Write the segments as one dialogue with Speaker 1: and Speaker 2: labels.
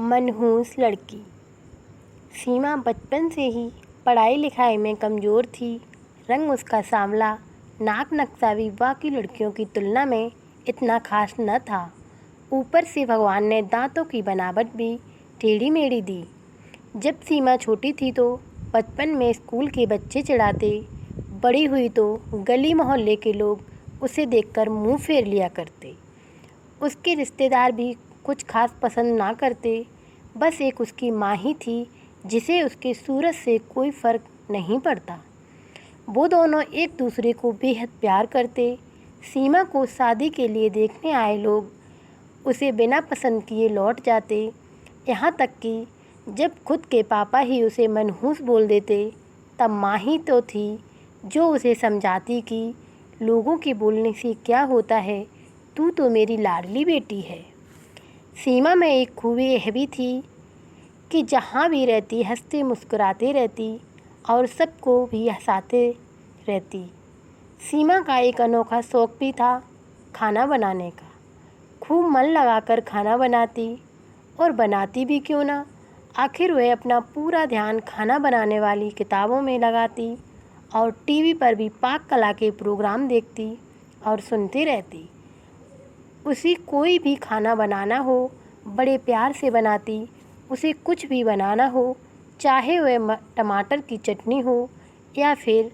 Speaker 1: मनहूस लड़की। सीमा बचपन से ही पढ़ाई लिखाई में कमज़ोर थी। रंग उसका सांवला, नाक नक्शा भी बाकी लड़कियों की तुलना में इतना खास न था। ऊपर से भगवान ने दांतों की बनावट भी टेढ़ी मेढ़ी दी। जब सीमा छोटी थी तो बचपन में स्कूल के बच्चे चिढ़ाते, बड़ी हुई तो गली मोहल्ले के लोग उसे देखकर मुंह फेर लिया करते। उसके रिश्तेदार भी कुछ खास पसंद ना करते। बस एक उसकी माँ ही थी जिसे उसके सूरत से कोई फ़र्क नहीं पड़ता। वो दोनों एक दूसरे को बेहद प्यार करते। सीमा को शादी के लिए देखने आए लोग उसे बिना पसंद किए लौट जाते। यहाँ तक कि जब खुद के पापा ही उसे मनहूस बोल देते तब माँ ही तो थी जो उसे समझाती कि लोगों के बोलने से क्या होता है, तू तो मेरी लाडली बेटी है। सीमा में एक खूबी यह भी थी कि जहाँ भी रहती हंसते मुस्कुराते रहती और सबको भी हंसाते रहती। सीमा का एक अनोखा शौक़ भी था खाना बनाने का। खूब मन लगाकर खाना बनाती, और बनाती भी क्यों ना, आखिर वह अपना पूरा ध्यान खाना बनाने वाली किताबों में लगाती और टीवी पर भी पाक कला के प्रोग्राम देखती और सुनती रहती। उसे कोई भी खाना बनाना हो बड़े प्यार से बनाती। उसे कुछ भी बनाना हो, चाहे वह टमाटर की चटनी हो या फिर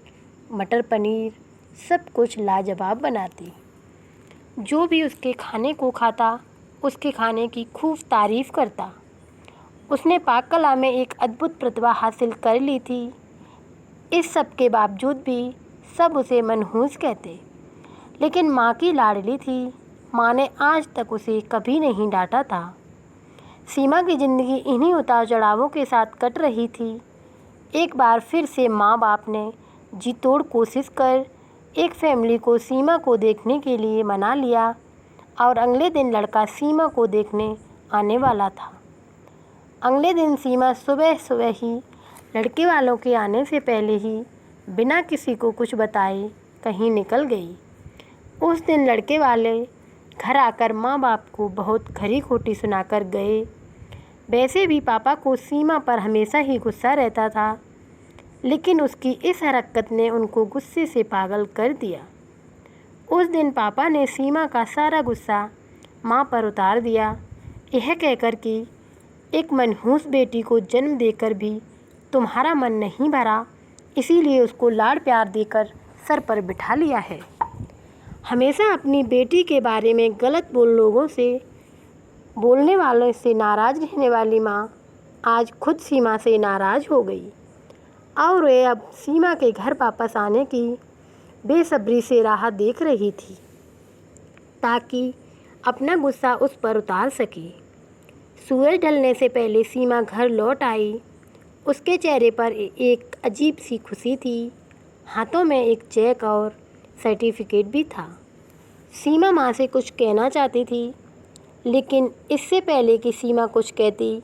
Speaker 1: मटर पनीर, सब कुछ लाजवाब बनाती। जो भी उसके खाने को खाता उसके खाने की खूब तारीफ़ करता। उसने पाक कला में एक अद्भुत प्रतिभा हासिल कर ली थी। इस सब के बावजूद भी सब उसे मनहूस कहते। लेकिन माँ की लाडली थी। माँ ने आज तक उसे कभी नहीं डांटा था। सीमा की ज़िंदगी इन्हीं उतार चढ़ावों के साथ कट रही थी। एक बार फिर से माँ बाप ने जी तोड़ कोशिश कर एक फैमिली को सीमा को देखने के लिए मना लिया और अगले दिन लड़का सीमा को देखने आने वाला था। अगले दिन सीमा सुबह सुबह ही लड़के वालों के आने से पहले ही बिना किसी को कुछ बताए कहीं निकल गई। उस दिन लड़के वाले घर आकर माँ बाप को बहुत खरी खोटी सुनाकर गए। वैसे भी पापा को सीमा पर हमेशा ही गुस्सा रहता था, लेकिन उसकी इस हरकत ने उनको गुस्से से पागल कर दिया। उस दिन पापा ने सीमा का सारा गुस्सा माँ पर उतार दिया, यह कहकर कि एक मनहूस बेटी को जन्म देकर भी तुम्हारा मन नहीं भरा, इसीलिए उसको लाड़ प्यार देकर सर पर बिठा लिया है। हमेशा अपनी बेटी के बारे में गलत बोलने वालों से नाराज़ रहने वाली माँ आज खुद सीमा से नाराज़ हो गई और वे अब सीमा के घर वापस आने की बेसब्री से राह देख रही थी ताकि अपना गुस्सा उस पर उतार सके। सूरज ढलने से पहले सीमा घर लौट आई। उसके चेहरे पर एक अजीब सी खुशी थी। हाथों में एक चेक और सर्टिफिकेट भी था। सीमा माँ से कुछ कहना चाहती थी, लेकिन इससे पहले कि सीमा कुछ कहती,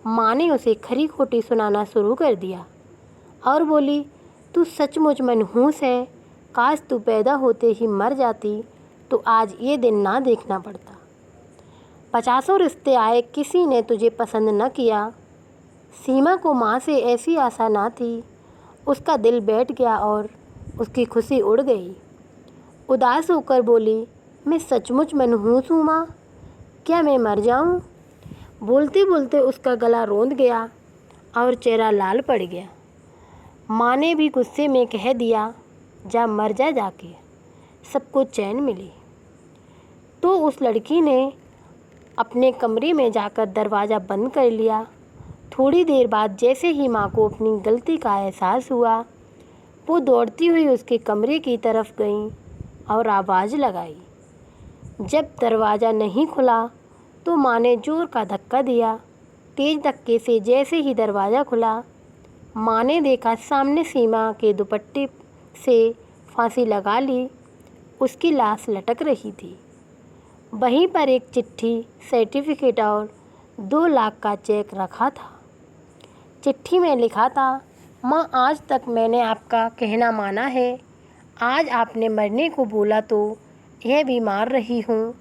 Speaker 1: माँ ने उसे खरी खोटी सुनाना शुरू कर दिया और बोली, तू सचमुच मनहूस है। काश तू पैदा होते ही मर जाती तो आज ये दिन ना देखना पड़ता। 50 रिश्ते आए, किसी ने तुझे पसंद न किया। सीमा को माँ से ऐसी आशा ना थी। उसका दिल बैठ गया और उसकी खुशी उड़ गई। उदास होकर बोली, मैं सचमुच मनहूस हूँ माँ, क्या मैं मर जाऊँ? बोलते बोलते उसका गला रोंद गया और चेहरा लाल पड़ गया। माँ ने भी गुस्से में कह दिया, जा मर जा जाके, सबको चैन मिले। तो उस लड़की ने अपने कमरे में जाकर दरवाज़ा बंद कर लिया। थोड़ी देर बाद जैसे ही माँ को अपनी गलती का एहसास हुआ, वो दौड़ती हुई उसके कमरे की तरफ गई और आवाज़ लगाई। जब दरवाज़ा नहीं खुला तो माँ ने ज़ोर का धक्का दिया। तेज़ धक्के से जैसे ही दरवाज़ा खुला, माँ ने देखा सामने सीमा के दुपट्टे से फांसी लगा ली उसकी लाश लटक रही थी। वहीं पर एक चिट्ठी, सर्टिफिकेट और 2 लाख का चेक रखा था। चिट्ठी में लिखा था, माँ आज तक मैंने आपका कहना माना है। आज आपने मरने को बोला तो यह भी मार रही हूँ।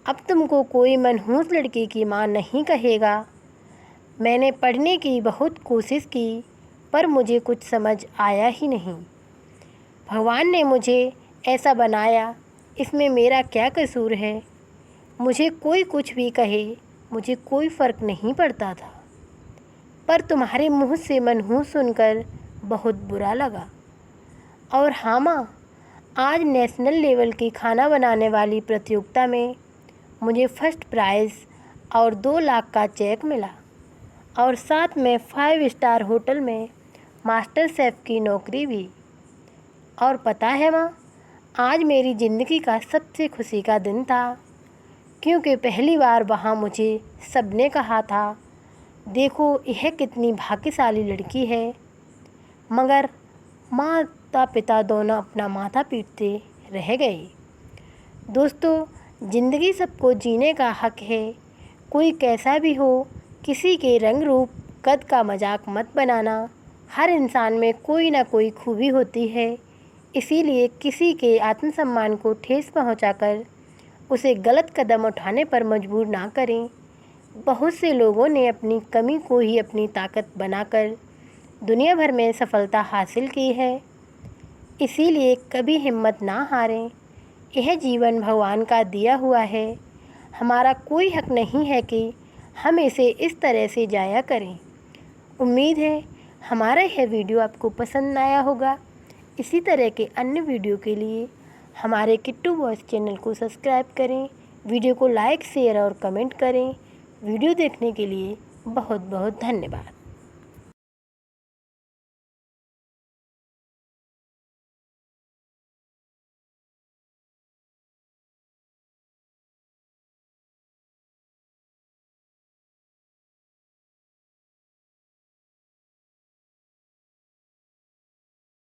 Speaker 1: अब तुमको कोई मनहूस लड़की की माँ नहीं कहेगा। मैंने पढ़ने की बहुत कोशिश की पर मुझे कुछ समझ आया ही नहीं। भगवान ने मुझे ऐसा बनाया, इसमें मेरा क्या कसूर है। मुझे कोई कुछ भी कहे, मुझे कोई फ़र्क नहीं पड़ता था, पर तुम्हारे मुँह से मनहूस सुनकर बहुत बुरा लगा। और हाँ माँ, आज नेशनल लेवल की खाना बनाने वाली प्रतियोगिता में मुझे फर्स्ट प्राइज़ और 2 लाख का चेक मिला और साथ में 5 स्टार होटल में मास्टर शेफ़ की नौकरी भी। और पता है माँ, आज मेरी ज़िंदगी का सबसे खुशी का दिन था, क्योंकि पहली बार वहाँ मुझे सबने कहा था, देखो यह कितनी भाग्यशाली लड़की है। मगर माता पिता दोनों अपना माथा पीटते रह गए। दोस्तों, ज़िंदगी सबको जीने का हक है। कोई कैसा भी हो, किसी के रंग रूप कद का मजाक मत बनाना। हर इंसान में कोई ना कोई खूबी होती है, इसीलिए किसी के आत्मसम्मान को ठेस पहुंचाकर उसे गलत कदम उठाने पर मजबूर ना करें। बहुत से लोगों ने अपनी कमी को ही अपनी ताकत बनाकर दुनिया भर में सफलता हासिल की है, इसीलिए कभी हिम्मत ना हारें। यह जीवन भगवान का दिया हुआ है, हमारा कोई हक नहीं है कि हम इसे इस तरह से जाया करें। उम्मीद है हमारा यह वीडियो आपको पसंद आया होगा। इसी तरह के अन्य वीडियो के लिए हमारे किट्टू वॉइस चैनल को सब्सक्राइब करें, वीडियो को लाइक शेयर और कमेंट करें। वीडियो देखने के लिए बहुत बहुत धन्यवाद।